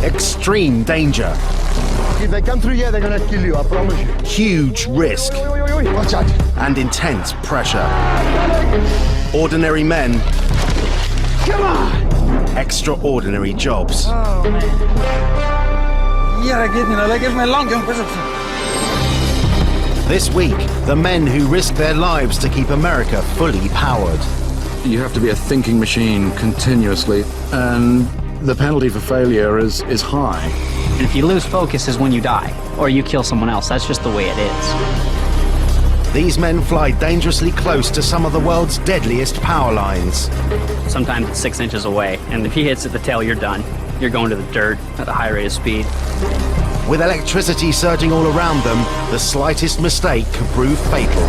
Extreme danger. If they come through here, they're gonna kill you, I promise you. Huge risk. Watch out. And intense pressure. Ordinary men. Come on! Extraordinary jobs. Oh, man. Yeah, det gives me a long jump. This week, the men who risk their lives to keep America fully powered. You have to be a thinking machine continuously, and the penalty for failure is high. And if you lose focus is when you die, or you kill someone else. That's just the way it is. These men fly dangerously close to some of the world's deadliest power lines. Sometimes it's 6 inches away, and if he hits at the tail, you're done. You're going to the dirt at a high rate of speed. With electricity surging all around them, the slightest mistake could prove fatal.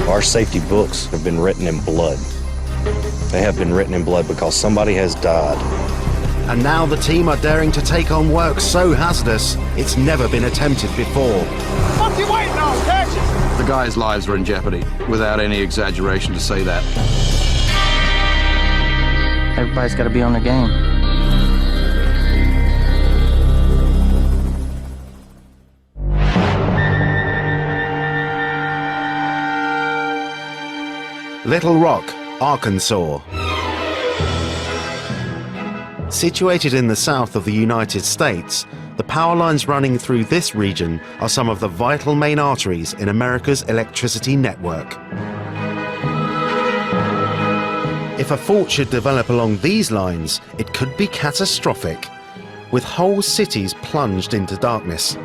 Our safety books have been written in blood. They have been written in blood because somebody has died. And now the team are daring to take on work so hazardous, it's never been attempted before. What you waiting on? Catch it! The guys' lives are in jeopardy, without any exaggeration to say that. Everybody's got to be on their game. Little Rock, Arkansas. Situated in the south of the United States, the power lines running through this region are some of the vital main arteries in America's electricity network. If a fault should develop along these lines, it could be catastrophic, with whole cities plunged into darkness.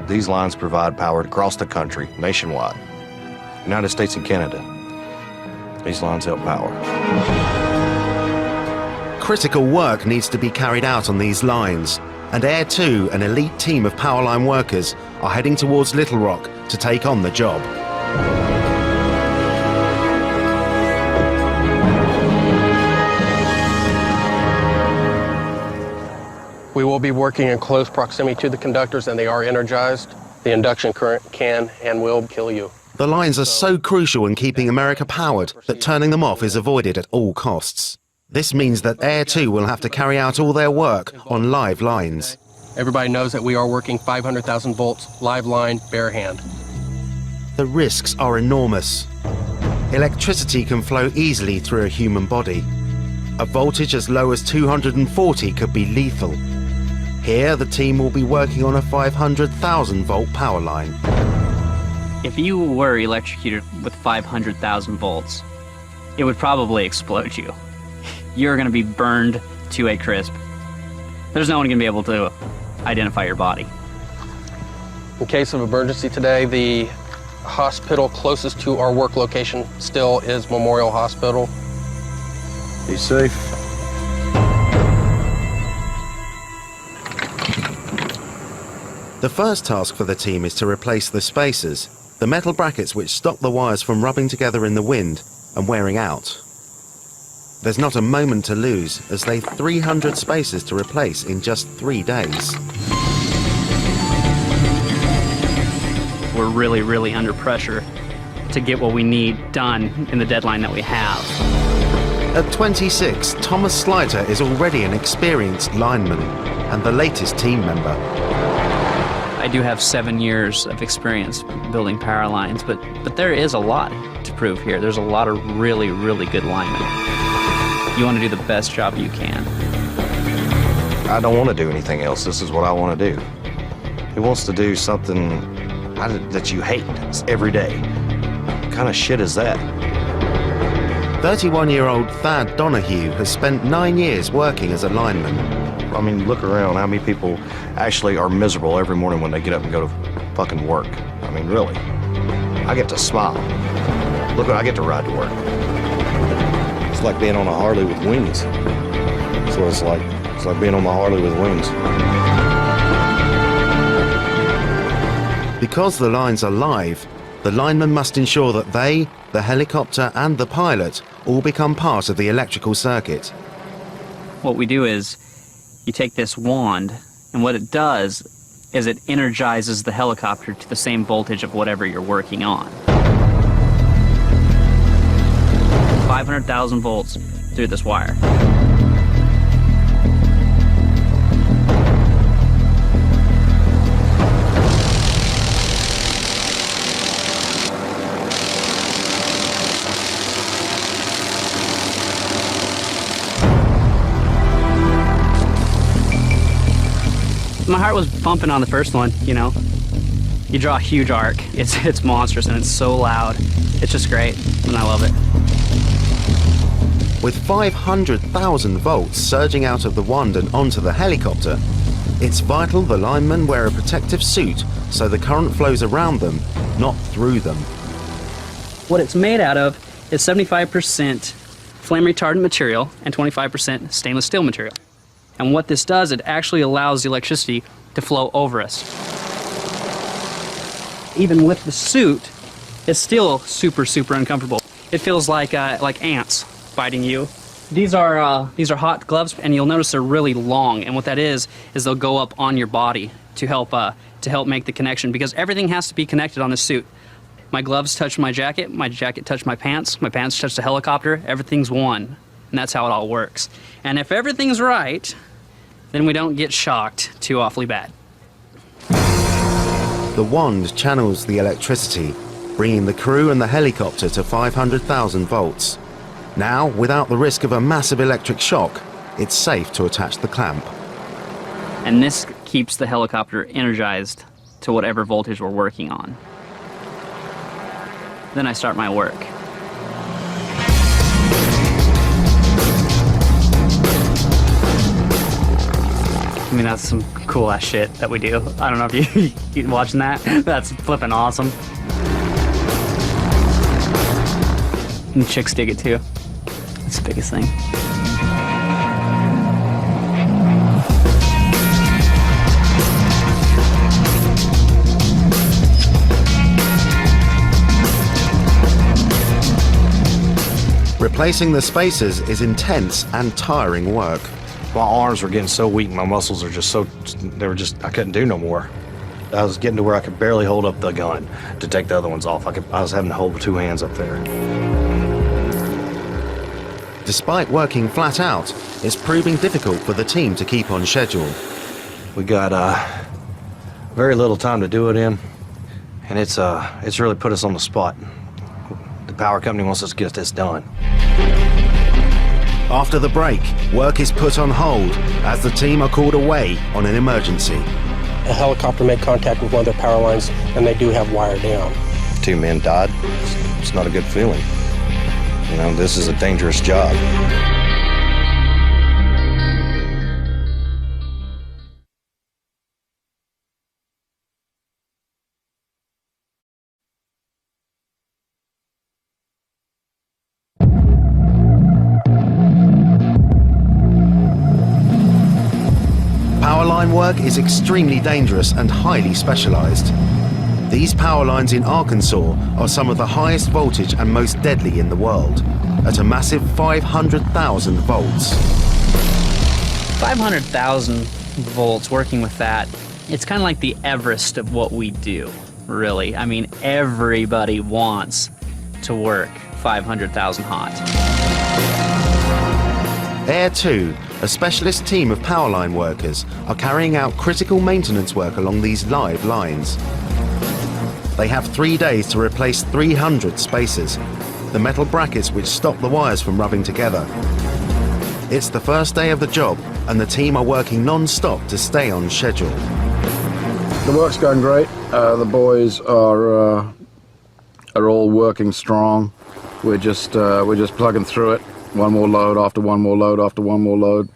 These lines provide power across the country, nationwide. United States and Canada. These lines help power. Critical work needs to be carried out on these lines, and Air 2, an elite team of power line workers, are heading towards Little Rock to take on the job. We will be working in close proximity to the conductors, and they are energized. The induction current can and will kill you. The lines are so crucial in keeping America powered that turning them off is avoided at all costs. This means that Air 2 will have to carry out all their work on live lines. Everybody knows that we are working 500,000 volts, live line, bare hand. The risks are enormous. Electricity can flow easily through a human body. A voltage as low as 240 could be lethal. Here, the team will be working on a 500,000 volt power line. If you were electrocuted with 500,000 volts, it would probably explode you. You're going to be burned to a crisp. There's no one going to be able to identify your body. In case of emergency today, the hospital closest to our work location still is Memorial Hospital. Be safe. The first task for the team is to replace the spacers, the metal brackets which stop the wires from rubbing together in the wind and wearing out. There's not a moment to lose, as they've 300 spacers to replace in just 3 days. We're really under pressure to get what we need done in the deadline that we have. At 26, Thomas Slyter is already an experienced lineman and the latest team member. I do have 7 years of experience building power lines, but there is a lot to prove here. There's a lot of really good linemen. You want to do the best job you can. I don't want to do anything else. This is what I want to do. Who wants to do something that you hate every day? What kind of shit is that? 31-year-old Thad Donahue has spent 9 years working as a lineman. I mean, look around. How many people actually are miserable every morning when they get up and go to fucking work? I mean, really. I get to smile. Look, I get to ride to work. It's like being on a Harley with wings. That's what it's like. It's like being on my Harley with wings. Because the lines are live, the lineman must ensure that they, the helicopter and the pilot, all become part of the electrical circuit. What we do is, you take this wand, and what it does is it energizes the helicopter to the same voltage of whatever you're working on. 500,000 volts through this wire. My heart was bumping on the first one, you know. You draw a huge arc. It's monstrous and it's so loud. It's just great, and I love it. With 500,000 volts surging out of the wand and onto the helicopter, it's vital the linemen wear a protective suit so the current flows around them, not through them. What it's made out of is 75% flame retardant material and 25% stainless steel material. And what this does, it actually allows the electricity to flow over us. Even with the suit, it's still super, super uncomfortable. It feels like ants biting you. These are hot gloves, and you'll notice they're really long. And what that is they'll go up on your body to help make the connection, because everything has to be connected on this suit. My gloves touch my jacket touch my pants touch the helicopter. Everything's one, and that's how it all works. And if everything's right, then we don't get shocked too awfully bad. The wand channels the electricity, bringing the crew and the helicopter to 500,000 volts. Now, without the risk of a massive electric shock, it's safe to attach the clamp. And this keeps the helicopter energized to whatever voltage we're working on. Then I start my work. I mean, that's some cool ass shit that we do. I don't know if you watching that. That's flipping awesome. And chicks dig it too. It's the biggest thing. Replacing the spacers is intense and tiring work. My arms were getting so weak, my muscles are I couldn't do no more. I was getting to where I could barely hold up the gun to take the other ones off. I was having to hold with two hands up there. Despite working flat out, it's proving difficult for the team to keep on schedule. We got very little time to do it in, and it's really put us on the spot. The power company wants us to get this done. After the break, work is put on hold as the team are called away on an emergency. A helicopter made contact with one of their power lines, and they do have wire down. 2 men died. It's not a good feeling. You know, this is a dangerous job. Power line work is extremely dangerous and highly specialized. These power lines in Arkansas are some of the highest voltage and most deadly in the world, at a massive 500,000 volts. 500,000 volts, working with that, it's kind of like the Everest of what we do, really. I mean, everybody wants to work 500,000 hot. Air 2, a specialist team of power line workers, are carrying out critical maintenance work along these live lines. They have 3 days to replace 300 spacers, the metal brackets which stop the wires from rubbing together. It's the first day of the job, and the team are working non-stop to stay on schedule. The work's going great. The boys are all working strong. We're just plugging through it. One more load after one more load after one more load.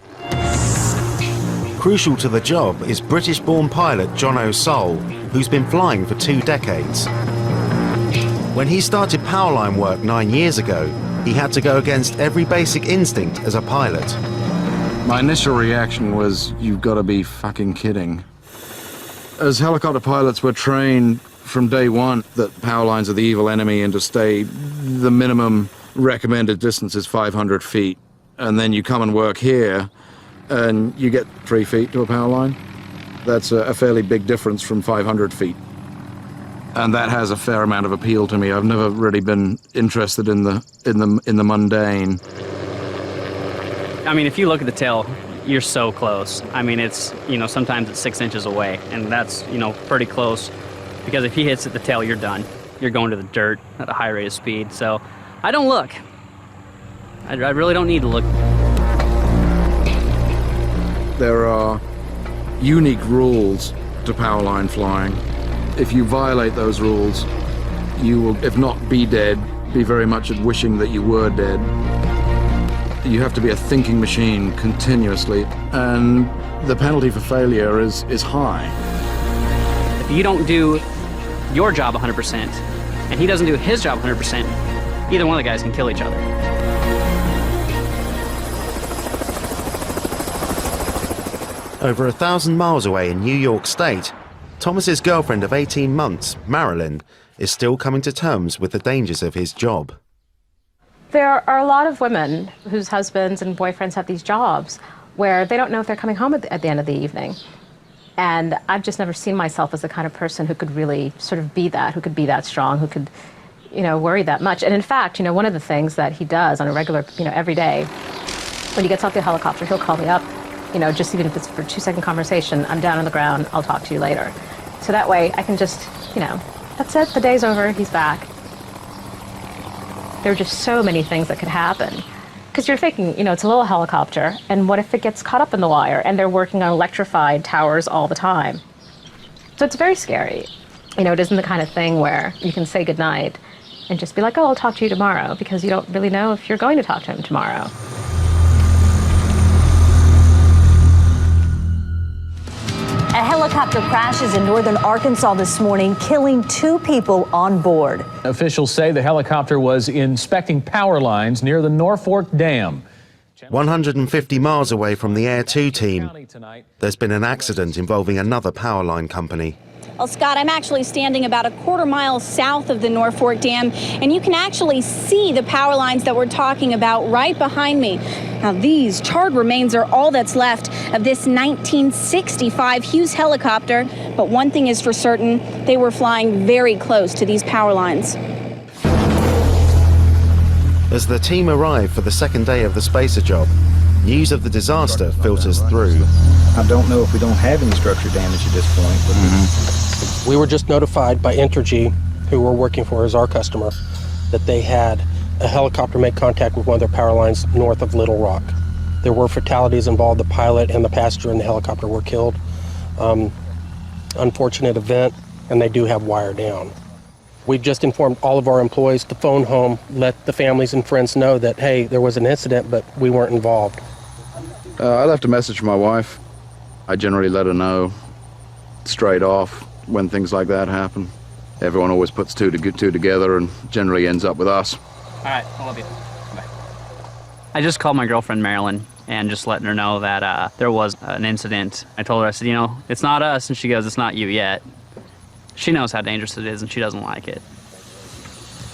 Crucial to the job is British-born pilot Jono, who's been flying for 2 decades. When he started powerline work 9 years ago, he had to go against every basic instinct as a pilot. My initial reaction was, you've got to be fucking kidding. As helicopter pilots, we're trained from day one that power lines are the evil enemy, and to stay, the minimum recommended distance is 500 feet. And then you come and work here, and you get 3 feet to a power line. That's a fairly big difference from 500 feet. And that has a fair amount of appeal to me. I've never really been interested in the mundane. I mean, if you look at the tail, you're so close. I mean, it's, you know, sometimes it's 6 inches away, and that's, you know, pretty close, because if he hits at the tail, you're done. You're going to the dirt at a high rate of speed. So I don't look. I really don't need to look. There are unique rules to power line flying. If you violate those rules, you will, if not be dead, be very much at wishing that you were dead. You have to be a thinking machine continuously, and the penalty for failure is high. If you don't do your job 100%, and he doesn't do his job 100%, either one of the guys can kill each other. Over 1,000 miles away in New York State, Thomas's girlfriend of 18 months, Marilyn, is still coming to terms with the dangers of his job. There are a lot of women whose husbands and boyfriends have these jobs where they don't know if they're coming home at the end of the evening. And I've just never seen myself as the kind of person who could really sort of be that, who could be that strong, who could, worry that much. And in fact, one of the things that he does on a regular, every day, when he gets off the helicopter, he'll call me up, just even if it's for a 2-second conversation, I'm down on the ground, I'll talk to you later. So that way I can just, that's it, the day's over, he's back. There are just so many things that could happen. Because you're thinking, it's a little helicopter, and what if it gets caught up in the wire, and they're working on electrified towers all the time? So it's very scary. It isn't the kind of thing where you can say goodnight and just be like, oh, I'll talk to you tomorrow, because you don't really know if you're going to talk to him tomorrow. A helicopter crashes in northern Arkansas this morning, killing 2 people on board. Officials say the helicopter was inspecting power lines near the Norfolk Dam. 150 miles away from the Air 2 team, there's been an accident involving another power line company. Well, Scott, I'm actually standing about a quarter mile south of the Norfolk Dam, and you can actually see the power lines that we're talking about right behind me. Now, these charred remains are all that's left of this 1965 Hughes helicopter, but one thing is for certain, they were flying very close to these power lines. As the team arrive for the second day of the spacer job, news of the disaster filters through. I don't know if we don't have any structure damage at this point. But We were just notified by Entergy, who we're working for as our customer, that they had a helicopter make contact with one of their power lines north of Little Rock. There were fatalities involved. The pilot and the passenger in the helicopter were killed. Unfortunate event, and they do have wire down. We've just informed all of our employees to phone home, let the families and friends know that, hey, there was an incident, but we weren't involved. I left a message for my wife. I generally let her know straight off when things like that happen. Everyone always puts two together and generally ends up with us. All right, I love you. Bye. I just called my girlfriend Marilyn and just letting her know that there was an incident. I told her, I said, it's not us, and she goes, it's not you yet. She knows how dangerous it is, and she doesn't like it.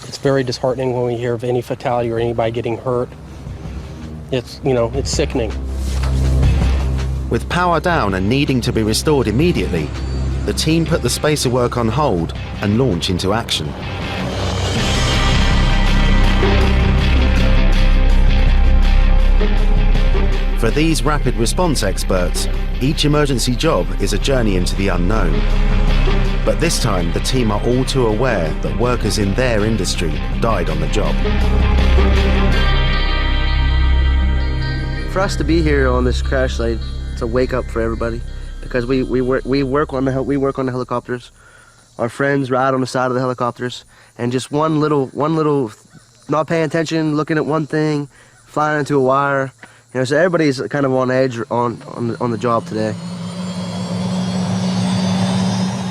It's very disheartening when we hear of any fatality or anybody getting hurt. It's, it's sickening. With power down and needing to be restored immediately, the team put the spacer work on hold and launch into action. For these rapid response experts, each emergency job is a journey into the unknown. But this time, the team are all too aware that workers in their industry died on the job. For us to be here on this crash site, it's a wake up for everybody, because we work on the helicopters. Our friends ride on the side of the helicopters, and just one little not paying attention, looking at one thing, flying into a wire. So everybody's kind of on edge on the job today.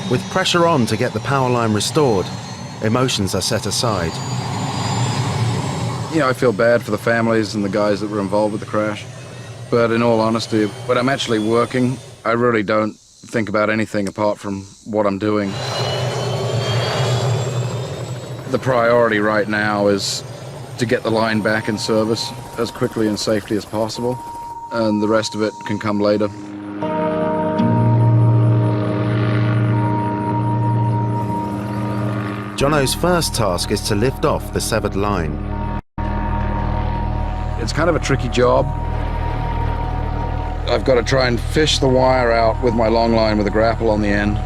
With pressure on to get the power line restored, emotions are set aside. I feel bad for the families and the guys that were involved with the crash. But in all honesty, when I'm actually working, I really don't think about anything apart from what I'm doing. The priority right now is to get the line back in service as quickly and safely as possible, and the rest of it can come later. Jono's first task is to lift off the severed line. It's kind of a tricky job. I've got to try and fish the wire out with my long line with a grapple on the end,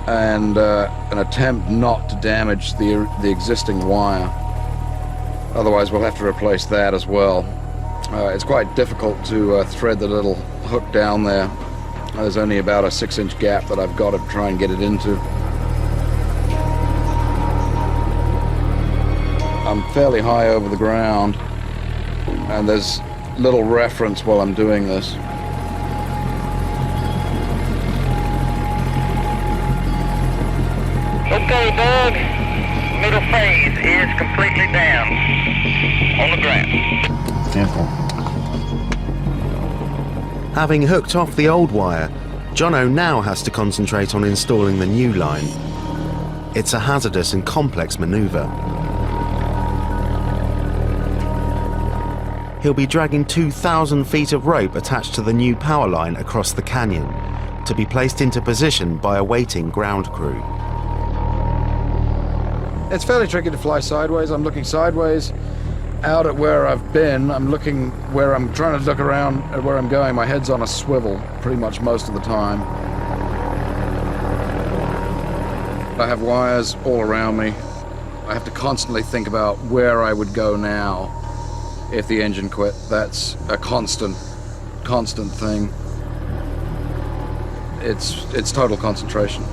and an attempt not to damage the existing wire. Otherwise, we'll have to replace that as well. It's quite difficult to thread the little hook down there There's only about a 6-inch gap that I've got to try and get it into. I'm fairly high over the ground, and there's little reference while I'm doing this. Okay, Doug. Middle phase is completely down on the ground. Careful. Having hooked off the old wire, Jono now has to concentrate on installing the new line. It's a hazardous and complex maneuver. He'll be dragging 2,000 feet of rope attached to the new power line across the canyon to be placed into position by a waiting ground crew. It's fairly tricky to fly sideways. I'm looking sideways out at where I've been. I'm looking where I'm trying to look around at where I'm going. My head's on a swivel pretty much most of the time. I have wires all around me. I have to constantly think about where I would go now if the engine quit. That's a constant thing. It's total concentration.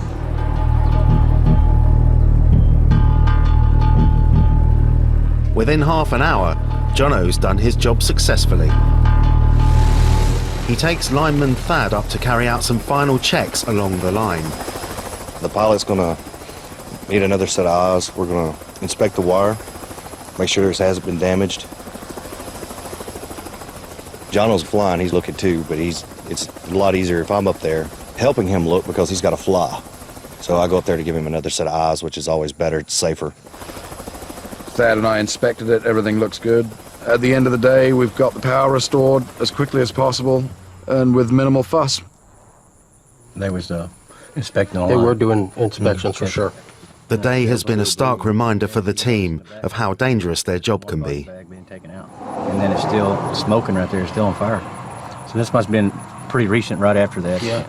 Within half an hour, Jono's done his job successfully. He takes lineman Thad up to carry out some final checks along the line. The pilot's gonna need another set of eyes. We're gonna inspect the wire, make sure it hasn't been damaged. Jono's flying, he's looking too, but it's a lot easier if I'm up there helping him look because he's got to fly. So I go up there to give him another set of eyes, which is always better, it's safer. Thad and I inspected it, everything looks good. At the end of the day, we've got the power restored as quickly as possible and with minimal fuss. They was inspecting all. They were doing inspections for sure. The day has been a stark reminder for the team of how dangerous their job can be. And then it's still smoking right there, it's still on fire. So this must have been pretty recent right after that. Yeah.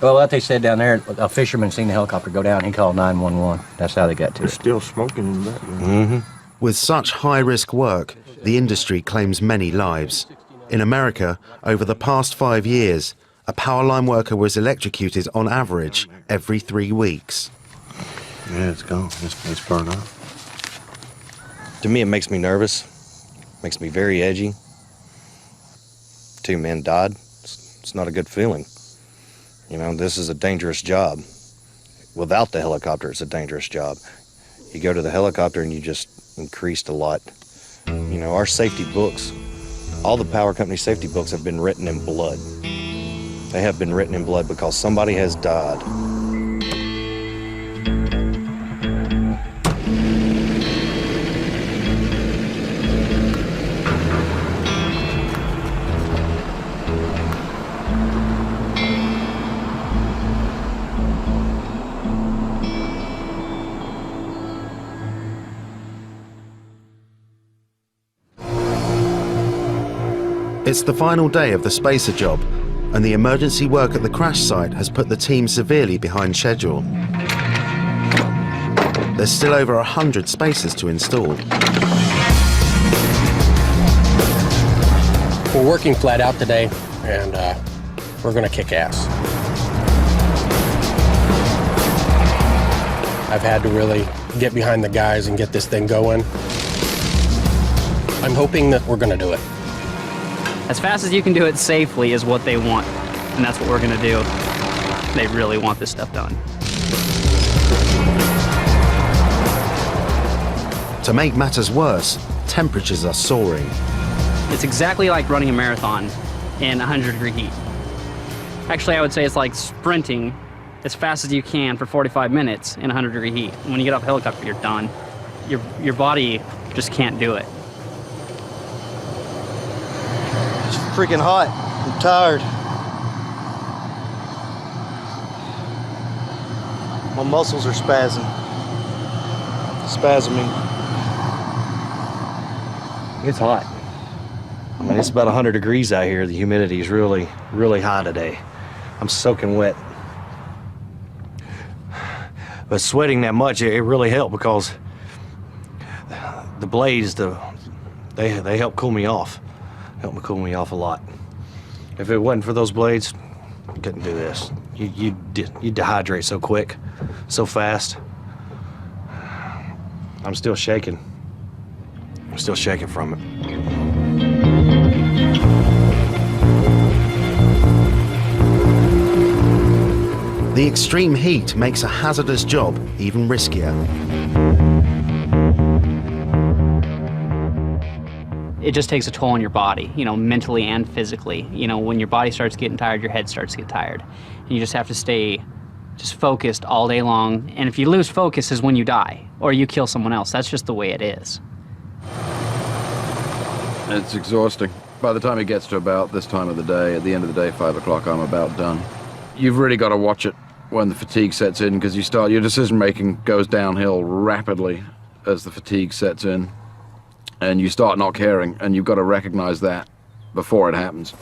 Well, what they said down there, a fisherman seen the helicopter go down, he called 911. That's how they got to it. It's still smoking in the background. Mm-hmm. With such high-risk work, the industry claims many lives. In America, over the past 5 years, a power line worker was electrocuted on average every 3 weeks. Yeah, it's gone. It's burned up. To me, it makes me nervous, makes me very edgy. 2 men died. It's not a good feeling. You know, this is a dangerous job. Without the helicopter, it's a dangerous job. You go to the helicopter and you just increased a lot. You know, our safety books, all the power company safety books have been written in blood. They have been written in blood because somebody has died. It's the final day of the spacer job, and the emergency work at the crash site has put the team severely behind schedule. There's still over 100 spacers to install. We're working flat out today, and we're going to kick ass. I've had to really get behind the guys and get this thing going. I'm hoping that we're going to do it. As fast as you can do it safely is what they want, and that's what we're going to do. They really want this stuff done. To make matters worse, temperatures are soaring. It's exactly like running a marathon in 100-degree heat. Actually, I would say it's like sprinting as fast as you can for 45 minutes in 100-degree heat. When you get off a helicopter, you're done. Your body just can't do it. It's freaking hot. I'm tired. My muscles are spasming. It's hot. I mean, it's about 100 degrees out here. The humidity is really, really high today. I'm soaking wet. But sweating that much, it really helped because the blades, they help cool me off. Help me cool me off a lot. If it wasn't for those blades, couldn't do this. You dehydrate so quick, so fast. I'm still shaking. I'm still shaking from it. The extreme heat makes a hazardous job even riskier. It just takes a toll on your body, you know, mentally and physically. You know, when your body starts getting tired, your head starts to get tired. And you just have to stay just focused all day long. And if you lose focus is when you die or you kill someone else. That's just the way it is. It's exhausting. By the time it gets to about this time of the day, at the end of the day, 5 o'clock, I'm about done. You've really got to watch it when the fatigue sets in, because your decision-making goes downhill rapidly as the fatigue sets in, and you start not caring, and you've got to recognize that before it happens.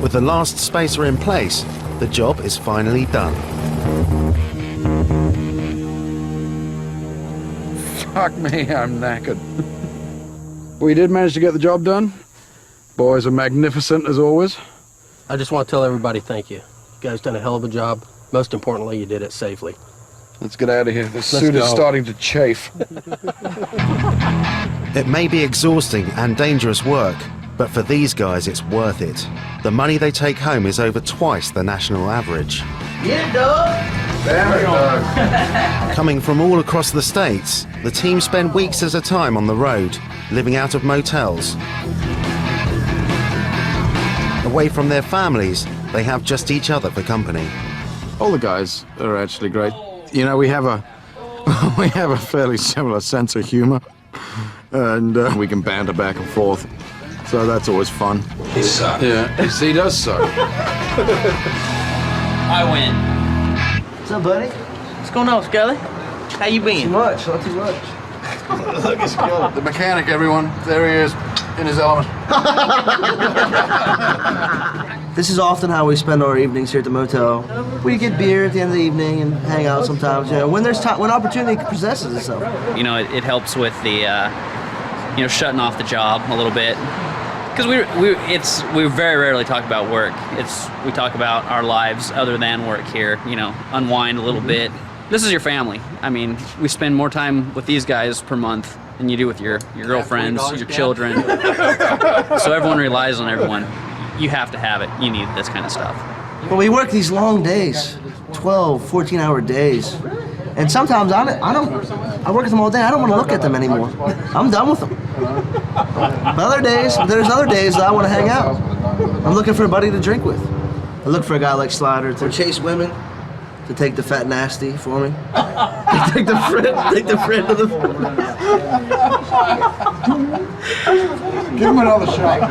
With the last spacer in place, the job is finally done. Fuck me, I'm knackered. We did manage to get the job done. Boys are magnificent as always. I just want to tell everybody thank you. You guys done a hell of a job. Most importantly, you did it safely. Let's get out of here. This Let's suit is go. starting to chafe. It may be exhausting and dangerous work, but for these guys it's worth it. The money they take home is over twice the national average. Get it, Doug! Damn it, Doug. Coming from all across the states, the team spend weeks at a time on the road, living out of motels. Away from their families, they have just each other for company. All the guys are actually great. You know, we have a fairly similar sense of humor, and we can banter back and forth. So that's always fun. He sucks. Yeah, he does suck. I win. What's up, buddy? What's going on, Skelly? How you been? Too much, not too much. Look at Skelly. The mechanic, everyone. There he is, in his element. This is often how we spend our evenings here at the motel. We get beer at the end of the evening and hang out sometimes. You know, when there's time, when opportunity presents itself. You know, it helps with the, you know, shutting off the job a little bit. Because we very rarely talk about work. We talk about our lives other than work here, you know, unwind a little bit. This is your family. I mean, we spend more time with these guys per month than you do with your girlfriends, your children. So everyone relies on everyone. You have to have it. You need this kind of stuff. But we work these long days, 12, 14-hour days. And sometimes I work with them all day. I don't want to look at them anymore. I'm done with them. But there's other days that I want to hang out. I'm looking for a buddy to drink with. I look for a guy like Slyter to chase women, to take the fat nasty for me. take the friend to the... Give him another shot.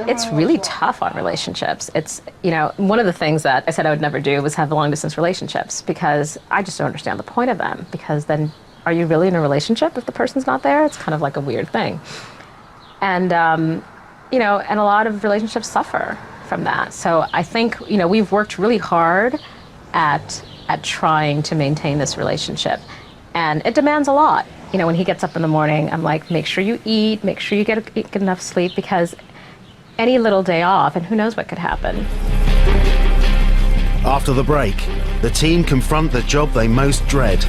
It's really tough on relationships. It's, you know, one of the things that I said I would never do was have long distance relationships, because I just don't understand the point of them, because then are you really in a relationship if the person's not there? It's kind of like a weird thing. And, you know, and a lot of relationships suffer from that. So I think, you know, we've worked really hard at trying to maintain this relationship. And it demands a lot. You know, when he gets up in the morning, I'm like, make sure you eat, make sure you get enough sleep, because any little day off, and who knows what could happen. After the break, the team confront the job they most dread.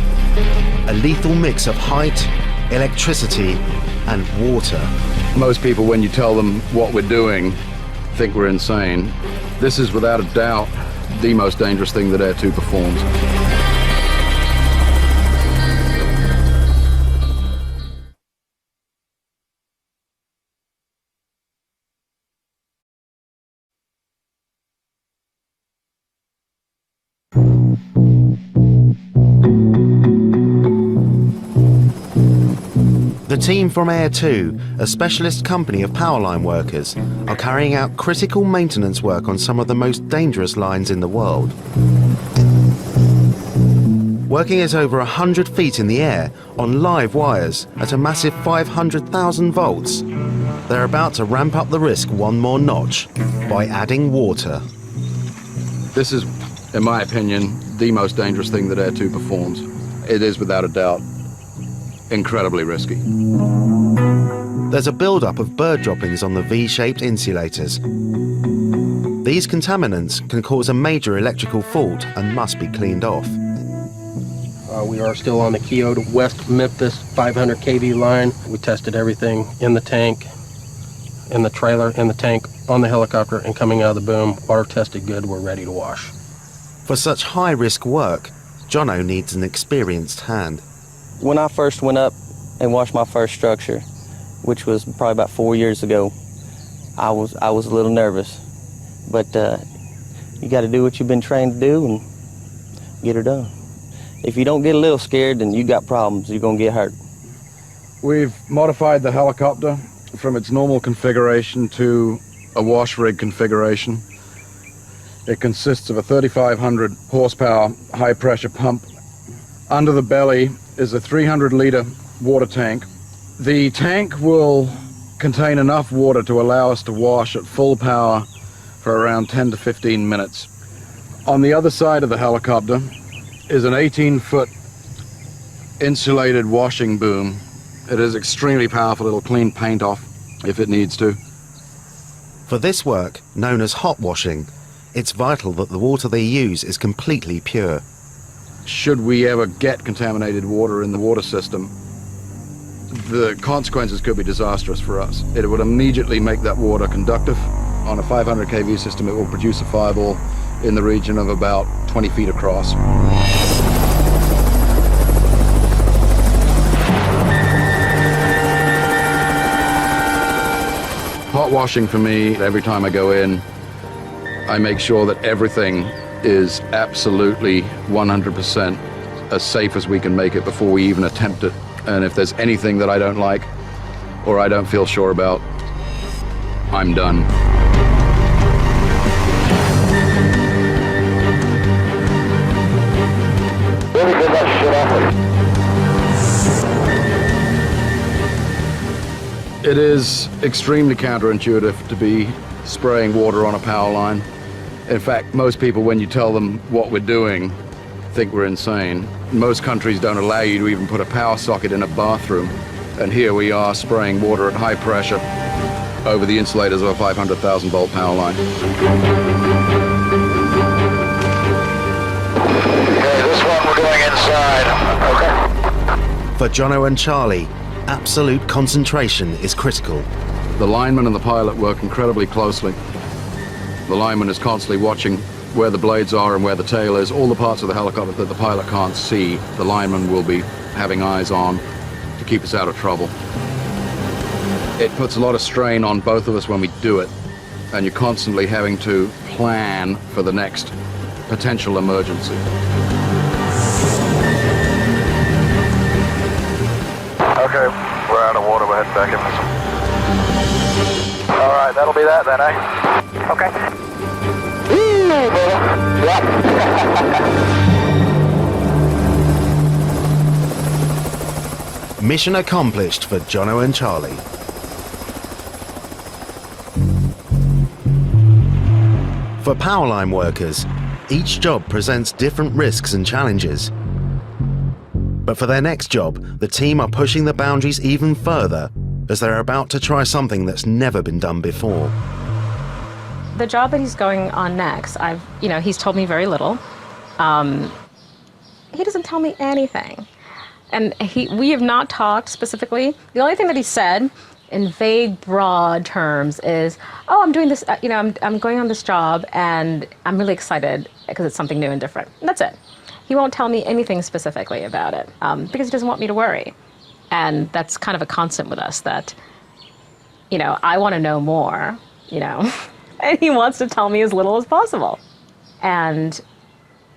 A lethal mix of height, electricity, and water. Most people, when you tell them what we're doing, think we're insane. This is without a doubt the most dangerous thing that Air 2 performs. The team from Air 2, a specialist company of power line workers, are carrying out critical maintenance work on some of the most dangerous lines in the world. Working at over 100 feet in the air on live wires at a massive 500,000 volts, they're about to ramp up the risk one more notch by adding water. This is, in my opinion, the most dangerous thing that Air 2 performs. it is without a doubt incredibly risky. There's a build-up of bird droppings on the V-shaped insulators. These contaminants can cause a major electrical fault and must be cleaned off. We are still on the Keogh to West Memphis 500 kV line. We tested everything in the tank, in the trailer, in the tank, on the helicopter, and coming out of the boom. Water tested good, we're ready to wash. For such high-risk work, Jono needs an experienced hand. When I first went up and washed my first structure, which was probably about 4 years ago, I was a little nervous. But you got to do what you've been trained to do and get her done. If you don't get a little scared, then you got problems. You're going to get hurt. We've modified the helicopter from its normal configuration to a wash rig configuration. It consists of a 3,500 horsepower high pressure pump. Under the belly is a 300-liter water tank. The tank will contain enough water to allow us to wash at full power for around 10 to 15 minutes. On the other side of the helicopter is an 18-foot insulated washing boom. It is extremely powerful. It'll clean paint off if it needs to. For this work, known as hot washing, it's vital that the water they use is completely pure. Should we ever get contaminated water in the water system, the consequences could be disastrous for us. It would immediately make that water conductive. On a 500 kV system, it will produce a fireball in the region of about 20 feet across. Hot washing for me, every time I go in, I make sure that everything is absolutely 100% as safe as we can make it before we even attempt it. And if there's anything that I don't like or I don't feel sure about, I'm done. It is extremely counterintuitive to be spraying water on a power line. In fact, most people, when you tell them what we're doing, think we're insane. Most countries don't allow you to even put a power socket in a bathroom. And here we are spraying water at high pressure over the insulators of a 500,000 volt power line. Okay, this one we're going inside. Okay. For Jono and Charlie, absolute concentration is critical. The lineman and the pilot work incredibly closely. The lineman is constantly watching where the blades are and where the tail is. All the parts of the helicopter that the pilot can't see, the lineman will be having eyes on to keep us out of trouble. It puts a lot of strain on both of us when we do it, and you're constantly having to plan for the next potential emergency. Okay, we're out of water. We're heading back in this one. All right, that'll be that then, eh? Okay. Mission accomplished for Jono and Charlie. For powerline workers, each job presents different risks and challenges. But for their next job, the team are pushing the boundaries even further as they're about to try something that's never been done before. The job that he's going on next, he's told me very little. He doesn't tell me anything. And we have not talked specifically. The only thing that he said in vague, broad terms is, oh, I'm doing this, I'm going on this job and I'm really excited because it's something new and different. And that's it. He won't tell me anything specifically about it because he doesn't want me to worry. And that's kind of a constant with us that, I want to know more, and he wants to tell me as little as possible. And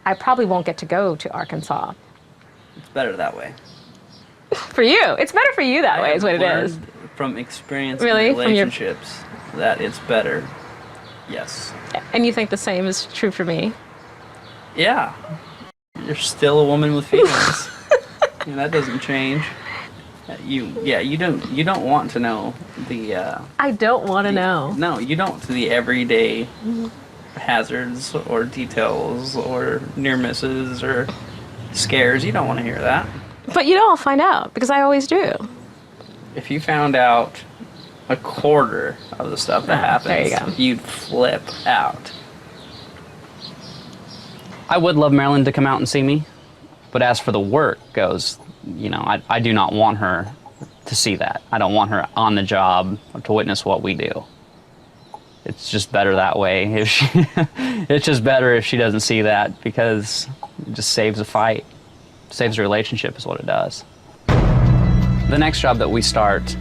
I probably won't get to go to Arkansas. It's better that way. For you. It's better for you that way is what it is. From experience Really? in relationships that it's better. Yes. And you think the same is true for me? Yeah. You're still a woman with feelings. That doesn't change. You don't want to know the I don't want to know. No, you don't, the everyday hazards or details or near misses or scares. You don't want to hear that. But you know I'll find out, because I always do. If you found out a quarter of the stuff that happens, there you go. You'd flip out. I would love Marilyn to come out and see me, but as for the work goes, you know, I do not want her to see that. I don't want her on the job to witness what we do. It's just better that way. If she, it's just better if she doesn't see that, because it just saves a fight, saves a relationship is what it does. The next job that we start,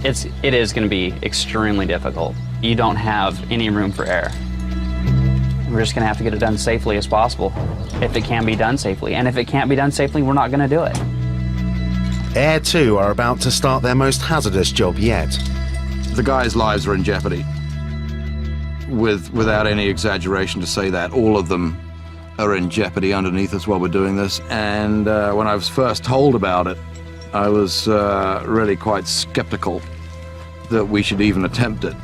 it is going to be extremely difficult. You don't have any room for error. We're just going to have to get it done safely as possible, if it can be done safely. And if it can't be done safely, we're not going to do it. Air 2 are about to start their most hazardous job yet. The guys' lives are in jeopardy. Without any exaggeration to say that, all of them are in jeopardy underneath us while we're doing this. And when I was first told about it, I was really quite skeptical that we should even attempt it.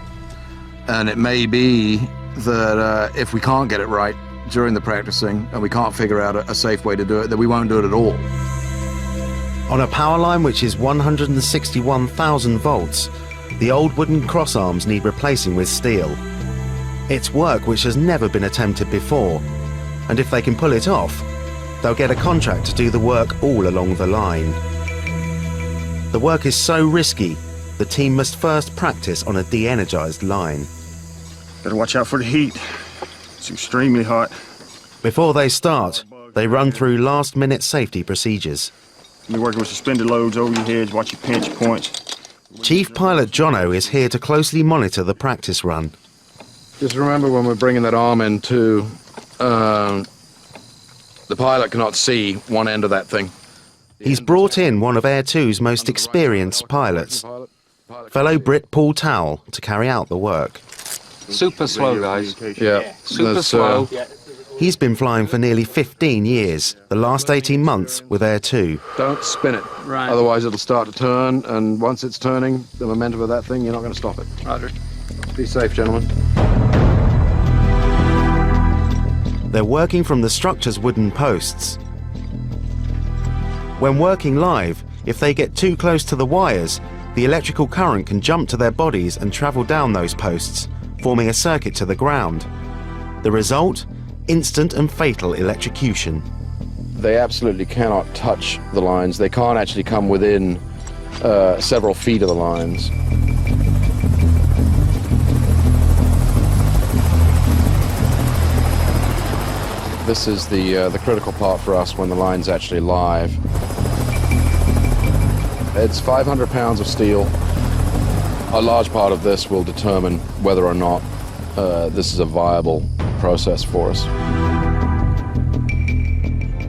And it may be that if we can't get it right during the practicing and we can't figure out a safe way to do it, that we won't do it at all. On a power line which is 161,000 volts, the old wooden cross arms need replacing with steel. It's work which has never been attempted before, and if they can pull it off, they'll get a contract to do the work all along the line. The work is so risky, the team must first practice on a de-energized line. Better watch out for the heat. It's extremely hot. Before they start, they run through last-minute safety procedures. You're working with suspended loads over your heads, watch your pinch points. Chief Pilot Jono is here to closely monitor the practice run. Just remember, when we're bringing that arm in too, the pilot cannot see one end of that thing. He's brought in one of Air 2's most experienced pilots, fellow Brit Paul Towell, to carry out the work. Super slow, guys. Yeah. Super slow. He's been flying for nearly 15 years, the last 18 months with Air 2. Don't spin it. Right. Otherwise it'll start to turn, and once it's turning, the momentum of that thing, you're not going to stop it. Roger. Be safe, gentlemen. They're working from the structure's wooden posts. When working live, if they get too close to the wires, the electrical current can jump to their bodies and travel down those posts, forming a circuit to the ground. The result? Instant and fatal electrocution. They absolutely cannot touch the lines. They can't actually come within several feet of the lines. This is the critical part for us when the line's actually live. It's 500 pounds of steel. A large part of this will determine whether or not this is a viable process for us.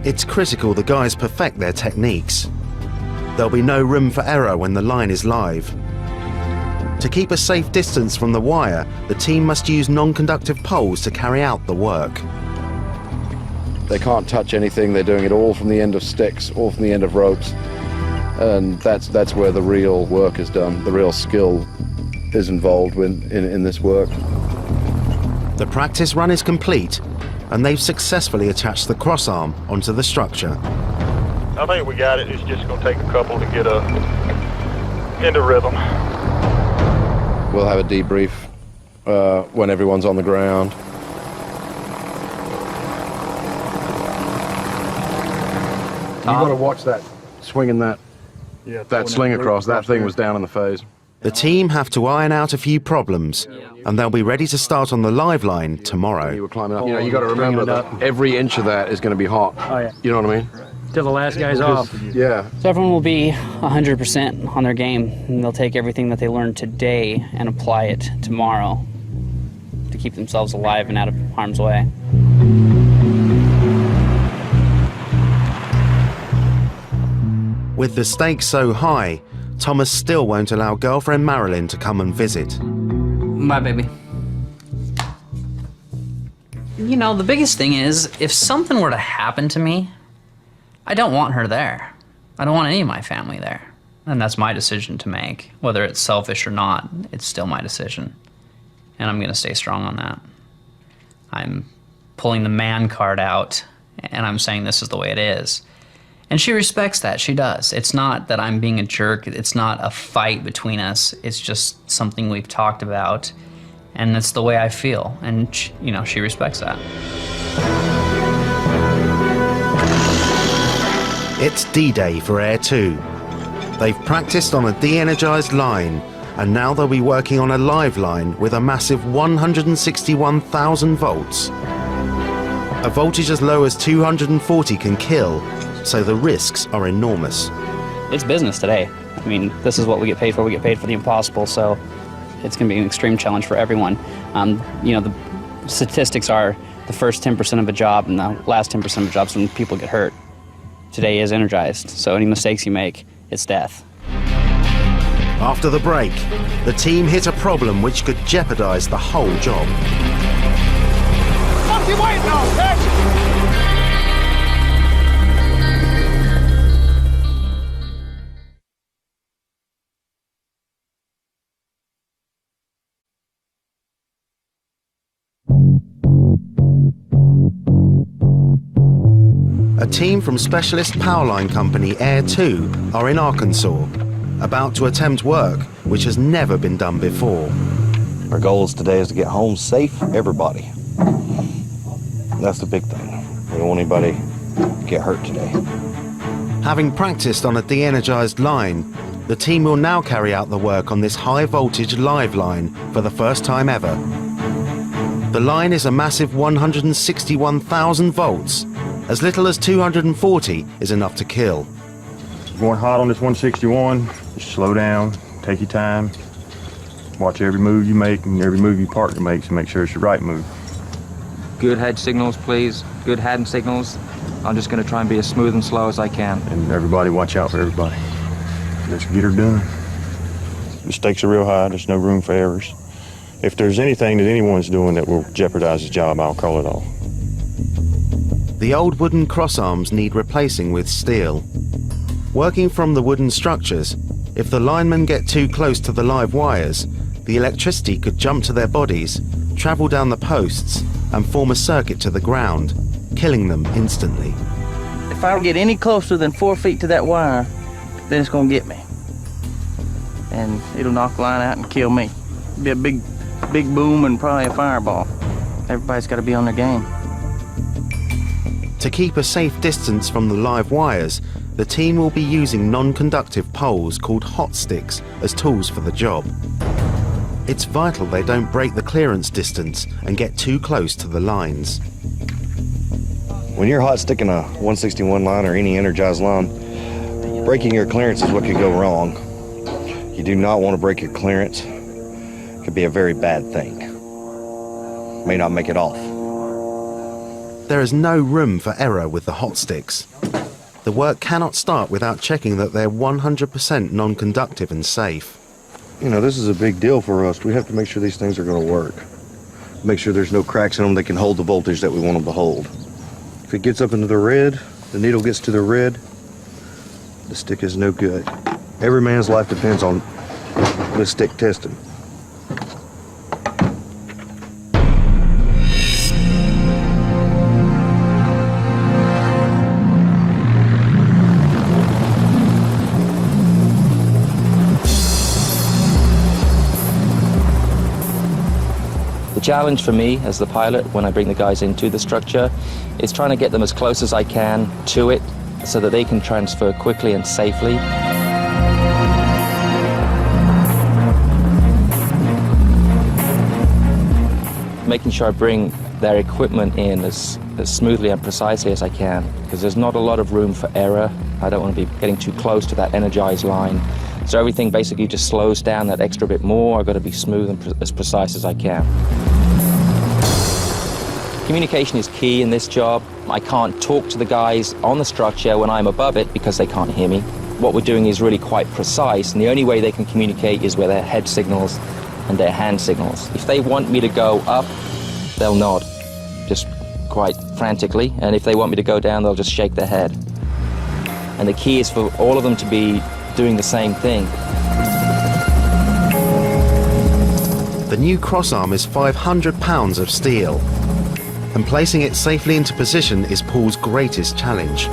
It's critical the guys perfect their techniques. There'll be no room for error when the line is live. To keep a safe distance from the wire, the team must use non-conductive poles to carry out the work. They can't touch anything. They're doing it all from the end of sticks, all from the end of ropes. And that's where the real work is done. The real skill is involved in this work. The practice run is complete, and they've successfully attached the crossarm onto the structure. I think we got it. It's just going to take a couple to get into rhythm. We'll have a debrief when everyone's on the ground. You got to watch that, swinging that sling across. That thing was down in the phase. The team have to iron out a few problems, and they'll be ready to start on the live line tomorrow. You were climbing up. You know, you got to remember that every inch of that is going to be hot. Oh, yeah. You know what I mean? Till the last guy's off. Yeah. So everyone will be 100% on their game, and they'll take everything that they learned today and apply it tomorrow to keep themselves alive and out of harm's way. With the stakes so high, Thomas still won't allow girlfriend Marilyn to come and visit. Bye, baby. You know, the biggest thing is, if something were to happen to me, I don't want her there. I don't want any of my family there. And that's my decision to make. Whether it's selfish or not, it's still my decision. And I'm gonna stay strong on that. I'm pulling the man card out and I'm saying this is the way it is. And she respects that. She does. It's not that I'm being a jerk. It's not a fight between us. It's just something we've talked about, and it's the way I feel. And she respects that. It's D-Day for Air 2. They've practiced on a de-energized line, and now they'll be working on a live line with a massive 161,000 volts. A voltage as low as 240 can kill, so the risks are enormous. It's business today. I mean, this is what we get paid for. We get paid for the impossible, so it's going to be an extreme challenge for everyone. The statistics are the first 10% of a job and the last 10% of a job is when people get hurt. Today is energized, so any mistakes you make, it's death. After the break, the team hit a problem which could jeopardize the whole job. Fuck you waiting on, bitch! A team from specialist powerline company Air 2 are in Arkansas, about to attempt work which has never been done before. Our goal today is to get home safe, everybody. That's the big thing. We don't want anybody to get hurt today. Having practiced on a de-energized line, the team will now carry out the work on this high-voltage live line for the first time ever. The line is a massive 161,000 volts. As little as 240 is enough to kill. Going hot on this 161, just slow down, take your time. Watch every move you make and every move your partner makes and make sure it's the right move. Good head signals, please. Good hand signals. I'm just going to try and be as smooth and slow as I can. And everybody watch out for everybody. Let's get her done. The stakes are real high. There's no room for errors. If there's anything that anyone's doing that will jeopardize his job, I'll call it off. The old wooden crossarms need replacing with steel. Working from the wooden structures, if the linemen get too close to the live wires, the electricity could jump to their bodies, travel down the posts, and form a circuit to the ground, killing them instantly. If I get any closer than 4 feet to that wire, then it's gonna get me. And it'll knock the line out and kill me. It'll be a big boom and probably a fireball. Everybody's gotta be on their game. To keep a safe distance from the live wires, the team will be using non-conductive poles called hot sticks as tools for the job. It's vital they don't break the clearance distance and get too close to the lines. When you're hot sticking a 161 line or any energized line, breaking your clearance is what could go wrong. You do not want to break your clearance. It could be a very bad thing. May not make it off. There is no room for error with the hot sticks. The work cannot start without checking that they're 100% non-conductive and safe. You know, this is a big deal for us. We have to make sure these things are going to work. Make sure there's no cracks in them that can hold the voltage that we want them to hold. If it gets up into the red, the needle gets to the red, the stick is no good. Every man's life depends on this stick testing. The challenge for me as the pilot when I bring the guys into the structure is trying to get them as close as I can to it so that they can transfer quickly and safely. Making sure I bring their equipment in as smoothly and precisely as I can, because there's not a lot of room for error. I don't want to be getting too close to that energized line. So everything basically just slows down that extra bit more. I've got to be smooth and as precise as I can. Communication is key in this job. I can't talk to the guys on the structure when I'm above it because they can't hear me. What we're doing is really quite precise, and the only way they can communicate is with their head signals and their hand signals. If they want me to go up, they'll nod, just quite frantically, and if they want me to go down, they'll just shake their head. And the key is for all of them to be doing the same thing. The new crossarm is 500 pounds of steel. and placing it safely into position is Paul's greatest challenge.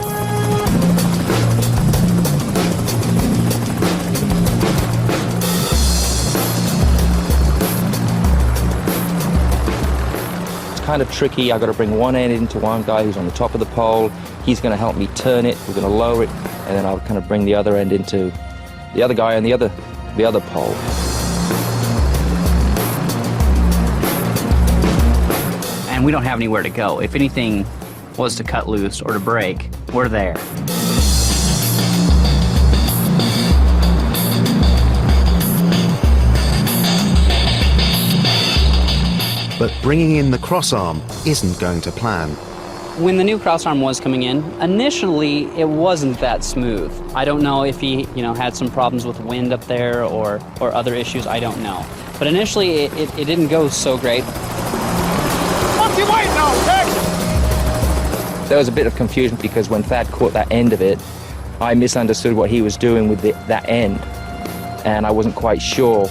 Kind of tricky. I got to bring one end into one guy who's on the top of the pole. He's going to help me turn it. We're going to lower it, and then I'll kind of bring the other end into the other guy on the other pole. And we don't have anywhere to go. If anything was to cut loose or to break, we're there. But bringing in the crossarm isn't going to plan. When the new crossarm was coming in, initially it wasn't that smooth. I don't know if he, had some problems with wind up there or other issues. I don't know. But initially it didn't go so great. What you waiting on, Texas? There was a bit of confusion because when Thad caught that end of it, I misunderstood what he was doing with that end, and I wasn't quite sure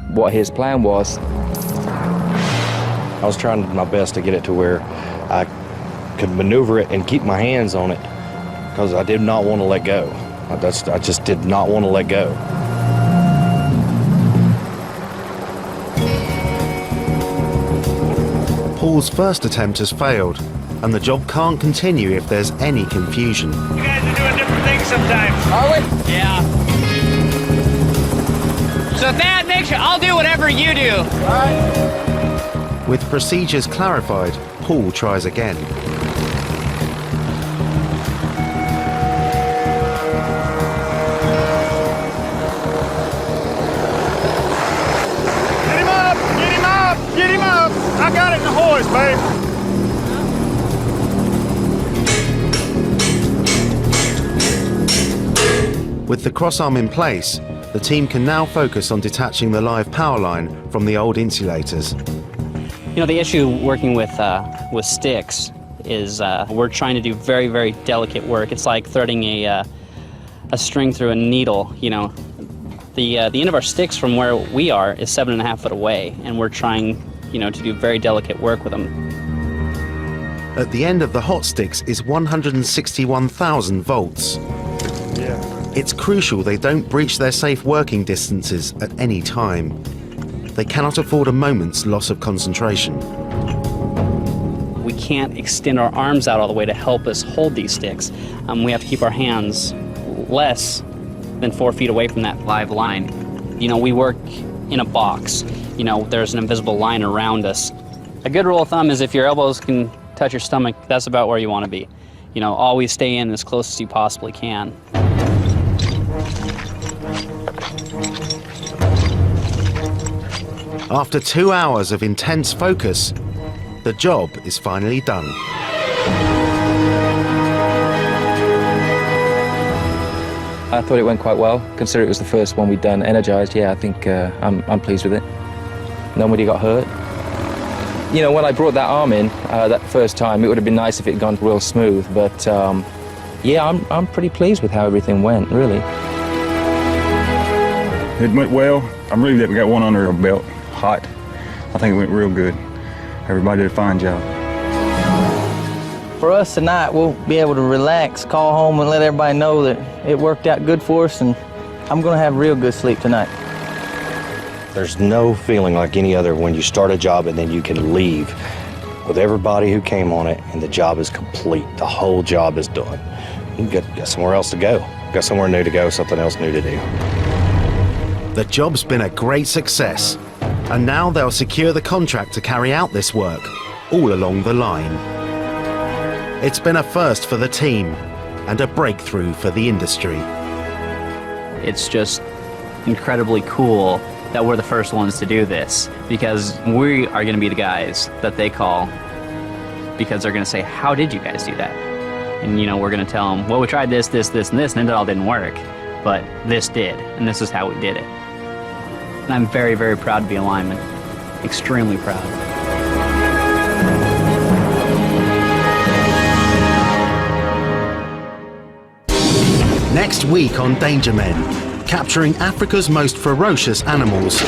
what his plan was. I was trying my best to get it to where I could maneuver it and keep my hands on it because I did not want to let go. I just did not want to let go. Paul's first attempt has failed, and the job can't continue if there's any confusion. You guys are doing different things sometimes. Are we? Yeah. So Thad, make sure I'll do whatever you do. All right. With procedures clarified, Paul tries again. Get him up! Get him up! Get him up! I got it in the hoist, babe. With the crossarm in place, the team can now focus on detaching the live power line from the old insulators. The issue working with sticks is we're trying to do very, very delicate work. It's like threading a string through a needle. The end of our sticks from where we are is 7.5 foot away, and we're trying, to do very delicate work with them. At the end of the hot sticks is 161,000 volts. Yeah. It's crucial they don't breach their safe working distances at any time. They cannot afford a moment's loss of concentration. We can't extend our arms out all the way to help us hold these sticks. We have to keep our hands less than 4 feet away from that live line. We work in a box. There's an invisible line around us. A good rule of thumb is if your elbows can touch your stomach, that's about where you want to be. Always stay in as close as you possibly can. After 2 hours of intense focus, the job is finally done. I thought it went quite well, considering it was the first one we'd done energized. Yeah, I think I'm pleased with it. Nobody got hurt. When I brought that arm in that first time, it would have been nice if it had gone real smooth, but yeah, I'm pretty pleased with how everything went, really. It went well. I'm really glad we got one under our belt. Hot. I think it went real good. Everybody did a fine job. For us tonight, we'll be able to relax, call home, and let everybody know that it worked out good for us, and I'm going to have real good sleep tonight. There's no feeling like any other when you start a job and then you can leave with everybody who came on it and the job is complete. The whole job is done. You got somewhere else to go. Got somewhere new to go, something else new to do. The job's been a great success, and now they'll secure the contract to carry out this work all along the line. It's been a first for the team and a breakthrough for the industry. It's just incredibly cool that we're the first ones to do this, because we are going to be the guys that they call because they're going to say, how did you guys do that? And we're going to tell them, well, we tried this, this, this, and this, and it all didn't work, but this did, and this is how we did it. And I'm very, very proud to be a lineman. Extremely proud. Next week on Danger Men, capturing Africa's most ferocious animals.